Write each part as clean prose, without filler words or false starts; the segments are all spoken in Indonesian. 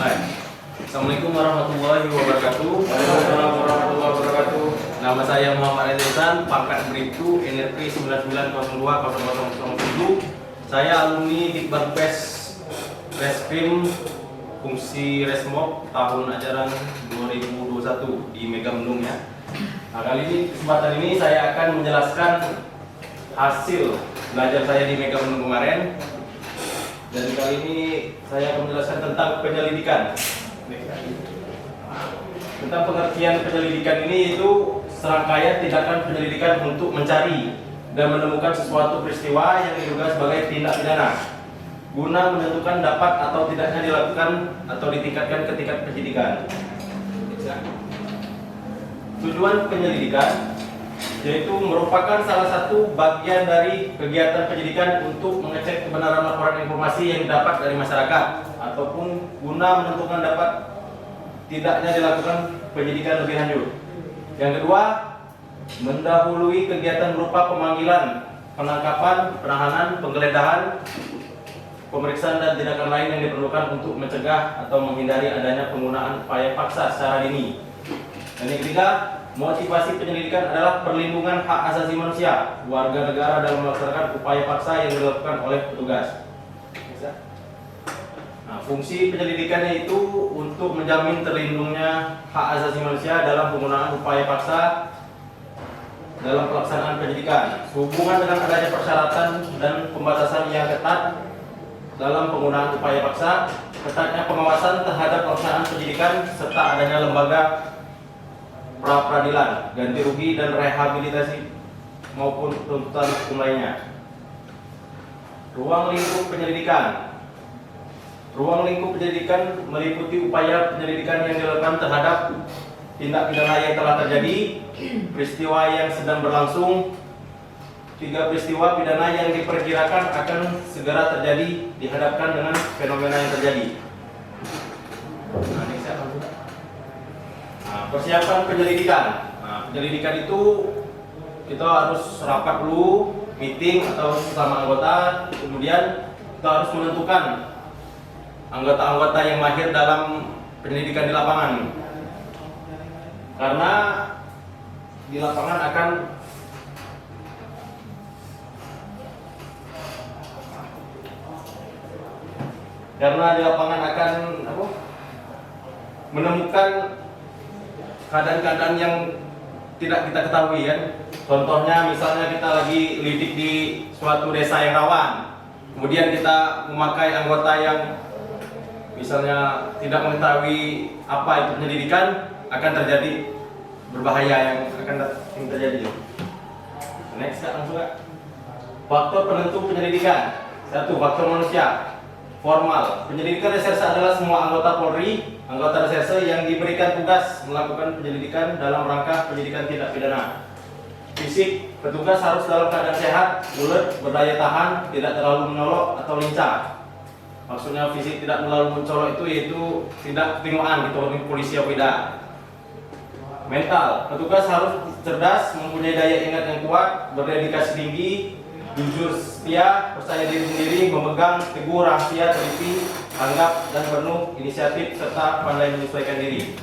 Mulai. Assalamualaikum warahmatullahi wabarakatuh. Waalaikumsalam warahmatullahi wabarakatuh. Nama saya Muhammad Azizan, pangkat Bribtu NRP 99020007. Saya alumni Dikbud PES Reskrim fungsi Resmob tahun ajaran 2021 di Megamendung ya. Nah, kali ini kesempatan ini saya akan menjelaskan hasil belajar saya di Megamendung kemarin. Dan kali ini saya akan menjelaskan tentang penyelidikan. Tentang pengertian penyelidikan ini itu serangkaian tindakan penyelidikan untuk mencari dan menemukan sesuatu peristiwa yang diduga sebagai tindak pidana guna menentukan dapat atau tidaknya dilakukan atau ditingkatkan ke tingkat penyidikan. Tujuan penyelidikan yaitu merupakan salah satu bagian dari kegiatan penyidikan untuk mengecek kebenaran laporan informasi yang didapat dari masyarakat ataupun guna menentukan dapat tidaknya dilakukan penyidikan lebih lanjut. Yang kedua, mendahului kegiatan berupa pemanggilan, penangkapan, penahanan, penggeledahan, pemeriksaan dan tindakan lain yang diperlukan untuk mencegah atau menghindari adanya penggunaan upaya paksa secara dini. Dan yang ketiga, motivasi penyelidikan adalah perlindungan hak asasi manusia warga negara dalam melaksanakan upaya paksa yang dilakukan oleh petugas. Nah, fungsi penyelidikannya itu untuk menjamin terlindungnya hak asasi manusia dalam penggunaan upaya paksa dalam pelaksanaan penyidikan. Sehubungan dengan adanya persyaratan dan pembatasan yang ketat dalam penggunaan upaya paksa, ketatnya pengawasan terhadap pelaksanaan penyidikan serta adanya lembaga pra-peradilan, ganti rugi dan rehabilitasi maupun tuntutan hukum lainnya. Ruang lingkup penyelidikan. Ruang lingkup penyelidikan meliputi upaya penyelidikan yang dilakukan terhadap tindak pidana yang telah terjadi, peristiwa yang sedang berlangsung, 3 peristiwa pidana yang diperkirakan akan segera terjadi dihadapkan dengan fenomena yang terjadi. Persiapan penyelidikan. Nah, penyelidikan itu kita harus rapat dulu, meeting atau bersama anggota, kemudian kita harus menentukan anggota-anggota yang mahir dalam penyelidikan di lapangan. Karena di lapangan akan menemukan keadaan-keadaan yang tidak kita ketahui kan. Contohnya misalnya kita lagi lidik di suatu desa yang rawan, kemudian kita memakai anggota yang misalnya tidak mengetahui apa itu penyelidikan, akan terjadi berbahaya yang akan terjadi. Next langsung Kak. Faktor penentu penyelidikan. 1. Faktor manusia. Formal. Penyelidikan reserse adalah semua anggota Polri, anggota reserse yang diberikan tugas melakukan penyelidikan dalam rangka penyidikan tindak pidana. Fisik, petugas harus dalam keadaan sehat, bulat, berdaya tahan, tidak terlalu menyolok atau lincah. Maksudnya fisik tidak terlalu mencolok itu yaitu tidak ketingoan gitu, polisi atau tidak. Mental, petugas harus cerdas, mempunyai daya ingat yang kuat, berdedikasi tinggi, jujur, setia, percaya diri sendiri, memegang teguh rahasia, teliti, tanggap dan penuh inisiatif serta pandai menyesuaikan diri.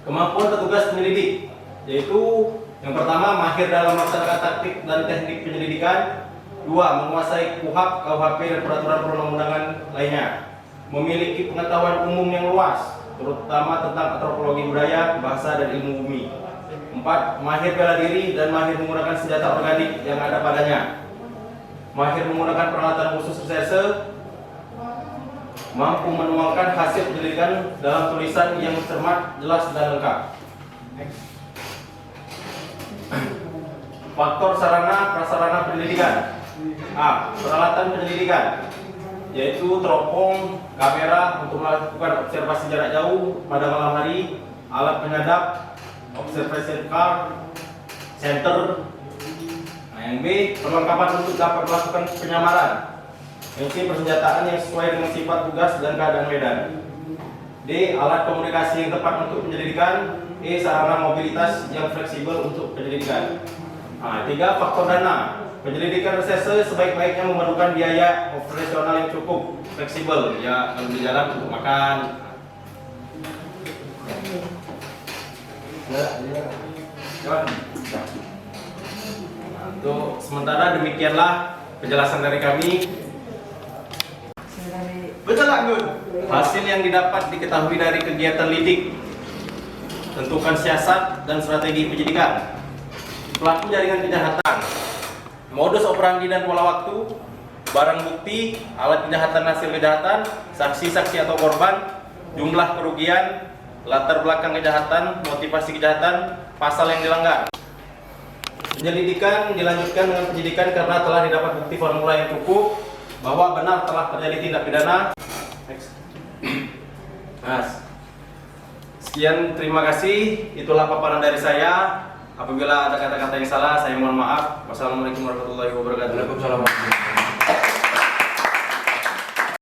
Kemampuan petugas penyelidik yaitu yang pertama, mahir dalam melaksanakan taktik dan teknik penyelidikan. 2. Menguasai KUHP, KUHP dan peraturan perundang-undangan lainnya. Memiliki pengetahuan umum yang luas, terutama tentang antropologi budaya, bahasa dan ilmu bumi. 4. Mahir bela diri dan mahir menggunakan senjata organik yang ada padanya. Mahir menggunakan peralatan khusus reserse. Mampu menuangkan hasil penyelidikan dalam tulisan yang cermat, jelas dan lengkap. Faktor sarana prasarana penyelidikan. A. Peralatan penyelidikan yaitu teropong, kamera untuk melakukan observasi jarak jauh pada malam hari, alat penyadap, observation car, center. Nah, yang B, perlengkapan untuk dapat melakukan penyamaran. Yang C, persenjataan yang sesuai dengan sifat tugas dan keadaan medan. D, alat komunikasi yang tepat untuk penyelidikan. E, sarana mobilitas yang fleksibel untuk penyelidikan. Nah, 3, faktor dana. Penyelidikan reserse sebaik-baiknya memerlukan biaya operasional yang cukup fleksibel, ya kalau berjalan untuk makan. Nah, untuk sementara demikianlah penjelasan dari kami. Betul tak, Gun? Hasil yang didapat diketahui dari kegiatan lidik, tentukan siasat dan strategi penyidikan, pelaku jaringan kejahatan, modus operandi dan pola waktu, barang bukti, alat kejahatan hasil kejahatan, saksi-saksi atau korban, jumlah kerugian, latar belakang kejahatan, motivasi kejahatan, pasal yang dilanggar. Penyelidikan dilanjutkan dengan penyidikan karena telah didapat bukti formula yang cukup bahwa benar telah terjadi tindak pidana. Nah, sekian, terima kasih. Itulah paparan dari saya. Apabila ada kata-kata yang salah, saya mohon maaf. Wassalamualaikum warahmatullahi wabarakatuh. Waalaikumsalam.